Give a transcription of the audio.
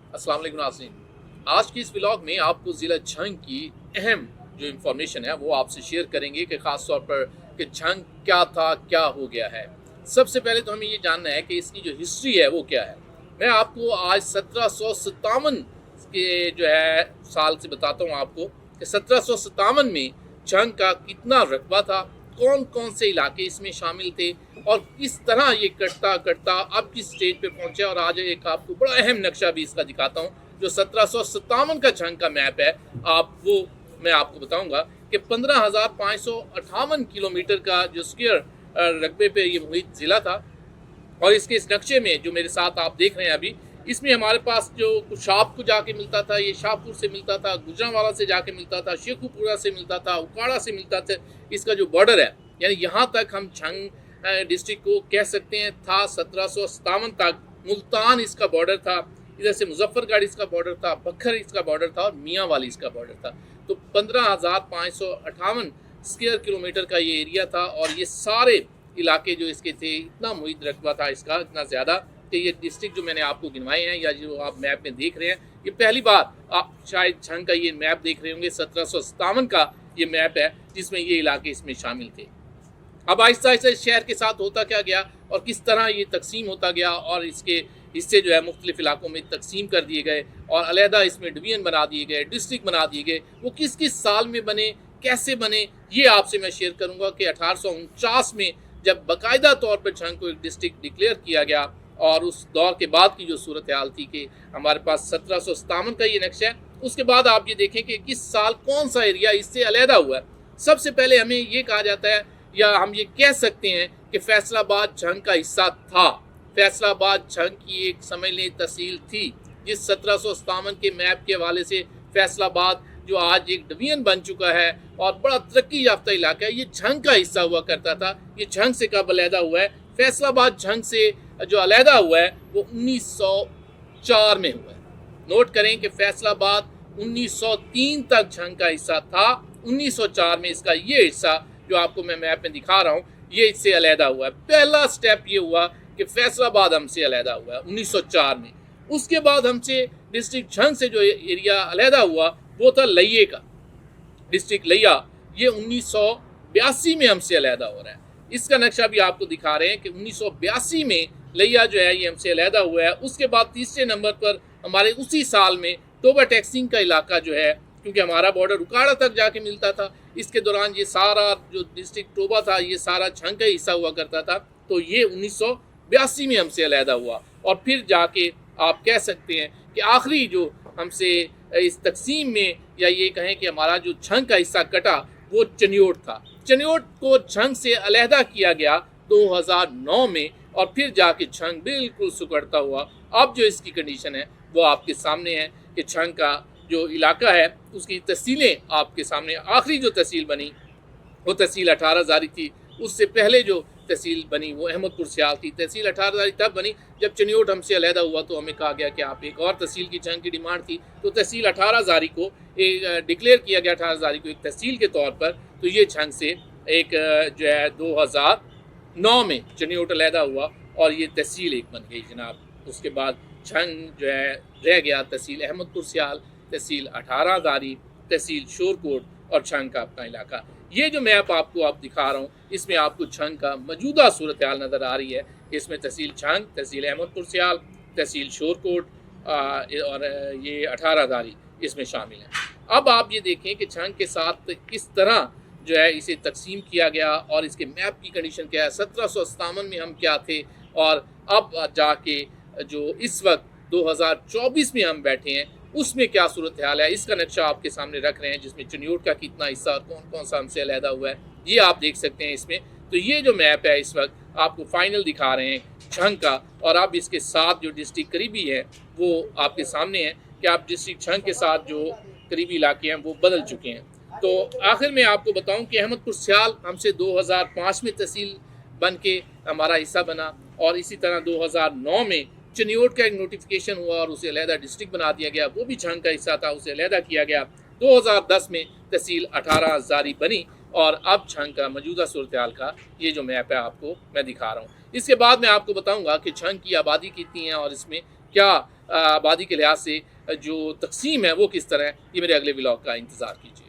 अस्सलाम वालेकुम नाज़रीन। आज की इस व्लॉग में आपको ज़िला झंग की अहम जो इन्फॉर्मेशन है वो आपसे शेयर करेंगे कि ख़ास तौर पर कि झंग क्या था, क्या हो गया है। सबसे पहले तो हमें ये जानना है कि इसकी जो हिस्ट्री है वो क्या है। मैं आपको आज 1757 के जो है साल से बताता हूँ आपको कि 1757 में झंग का कितना रकबा था, कौन कौन से इलाके इसमें शामिल थे और किस तरह ये कटता कटता अब किस स्टेज पे पहुंचे। और आज एक आपको बड़ा अहम नक्शा भी इसका दिखाता हूँ जो 1757 का झंग का मैप है। आप वो मैं आपको बताऊंगा कि 15,558 किलोमीटर का जो स्क्वायर रकबे पे ये मुहित जिला था। और इसके इस नक्शे में जो मेरे साथ आप देख रहे हैं अभी, इसमें हमारे पास जो कुशाब को जाके मिलता था, ये शाहपुर से मिलता था, गुजरांवाला से जाके मिलता था, शेखुपुरा से मिलता था, उकाड़ा से मिलता था। इसका जो बॉर्डर है यानी यहाँ तक हम झंग डिस्ट्रिक्ट को कह सकते हैं था। 1757 तक मुल्तान इसका बॉर्डर था, इधर से मुजफ्फरगढ़ इसका बॉर्डर था, बखर इसका बॉर्डर था और मियाँ वाली इसका बॉर्डर था। तो 15,558 स्क्वायर किलोमीटर का ये एरिया था और ये सारे इलाके जो इसके थे, इतना मुहित रकबा था इसका, इतना ज़्यादा कि ये डिस्ट्रिक्ट जो मैंने आपको गिनवाए हैं या जो आप मैप में देख रहे हैं, ये पहली बार आप शायद झंग का ये मैप देख रहे होंगे। 1757 का ये मैप है जिसमें ये इलाके इसमें शामिल थे। अब आहिस्ता आहिस्ता इस शहर के साथ होता क्या गया और किस तरह ये तकसीम होता गया और इसके हिस्से जो है मुख्तलिफ इलाकों में तकसीम कर दिए गए और अलहदा इसमें डिवीजन बना दिए गए, डिस्ट्रिक्ट बना दिए गए, वो किस किस साल में बने, कैसे बने, ये आपसे मैं शेयर करूंगा कि 1849 में जब बाकायदा तौर पर झंग को एक डिस्ट्रिक्ट डिक्लेयर किया गया और उस दौर के बाद की जो सूरत हाल थी कि हमारे पास 1757 का ये नक्शा है। उसके बाद आप ये देखें कि किस साल कौन सा एरिया इससे अलहदा हुआ है। सबसे पहले हमें ये कहा जाता है या हम ये कह सकते हैं कि फैसलाबाद झंग का हिस्सा था। फैसलाबाद झंग की एक समझ लें तहसील थी, जिस 1757 के मैप के हवाले से फैसलाबाद जो आज एक डिवीजन बन चुका है और बड़ा तरक्की याफ्ता इलाका है, ये झंग का हिस्सा हुआ करता था। ये झंग से कब अलहदा हुआ है? फैसलाबाद झंग से जो अलहदा हुआ है वो 1904 में हुआ है। नोट करें कि फैसलाबाद 1903 तक झंग का हिस्सा था। 1904 में इसका ये हिस्सा जो आपको मैं मैप में दिखा रहा हूँ, ये इससे अलहदा हुआ है। पहला स्टेप ये हुआ कि फैसलाबाद हमसे अलहदा हुआ है 1904 में। उसके बाद हमसे डिस्ट्रिक्ट झंग से जो एरिया अलहदा हुआ वो था लइये का, डिस्ट्रिक्ट लिया। ये 1982 में हमसे अलहदा हो रहा है। इसका नक्शा भी आपको दिखा रहे हैं कि 1982 में लिया जो है ये हमसे अलहदा हुआ है। उसके बाद तीसरे नंबर पर हमारे उसी साल में टोबा टैक्सिंग का इलाका जो है, क्योंकि हमारा बॉर्डर उकाड़ा तक जाके मिलता था, इसके दौरान ये सारा जो डिस्ट्रिक्ट टोबा था ये सारा झंग का हिस्सा हुआ करता था। तो ये 1982 में हमसे अलहदा हुआ और फिर जाके आप कह सकते हैं कि आखिरी जो हमसे इस तकसीम में या ये कहें कि हमारा जो झंग का हिस्सा कटा वो चनियोट था। चनियोट को झंग से अलहदा किया गया 2009 में और फिर जाके झंग बिल्कुल सुकड़ता हुआ अब जो इसकी कंडीशन है वो आपके सामने है कि झंग का जो इलाका है उसकी तहसीलें आपके सामने। आखिरी जो तहसील बनी वो तहसील 18 थी। उससे पहले जो तहसील बनी वो अहमदपुर सियाल थी। तहसील 18 तब बनी जब चनियोट हमसे अलहदा हुआ तो हमें कहा गया कि आप एक और तहसील की झंग की डिमांड थी, तो तहसील 18 को एक डिक्लेयर किया गया 18 को एक तहसील के तौर पर। तो ये झंग से एक जो है 2009 में चनियोट अलहदा हुआ और ये तहसील एक बन गई जनाब। उसके बाद झंग जो है रह गया तहसील अहमदपुर सियाल, तहसील 18 तहसील शोरकोट और झंग का अपना इलाका। ये जो मैप आपको आप दिखा रहा हूँ इसमें आपको झंग का मौजूदा सूरत हाल नज़र आ रही है। इसमें तहसील झंग, तहसील अहमदपुर सियाल, तहसील शोरकोट और ये 18 इसमें शामिल है। अब आप ये देखें कि झंग के साथ किस तरह जो है इसे तकसीम किया गया और इसके मैप की कंडीशन क्या है। 1757 में हम क्या थे और अब जाके जो इस वक्त 2024 में हम बैठे हैं उसमें क्या सूरत हाल है, इसका नक्शा आपके सामने रख रहे हैं, जिसमें चनियोट का कितना हिस्सा और कौन कौन सा हमसे अलहदा हुआ है ये आप देख सकते हैं इसमें। तो ये जो मैप है इस वक्त आपको फाइनल दिखा रहे हैं झंग का, और अब इसके साथ जो डिस्ट्रिक्ट करीबी है वो आपके सामने है कि आप डिस्ट्रिक्ट झंग के साथ जो करीबी इलाके हैं वो बदल चुके हैं। तो आखिर में आपको बताऊं कि अहमदपुर सियाल हमसे 2005 में तहसील बन के हमारा हिस्सा बना और इसी तरह 2009 में चनियोट का एक नोटिफिकेशन हुआ और उसे अलहदा डिस्ट्रिक्ट बना दिया गया, वो भी झंग का हिस्सा था, उसे अलहदा किया गया। 2010 में तहसील 18 जारी बनी और अब झंग का मौजूदा सूरत हाल का ये जो मैप है आपको मैं दिखा रहा हूँ। इसके बाद मैं आपको बताऊंगा कि झंग की आबादी कितनी है और इसमें क्या आबादी के लिहाज से जो तकसीम है वो किस तरह है, ये मेरे अगले व्लॉग का इंतज़ार कीजिए।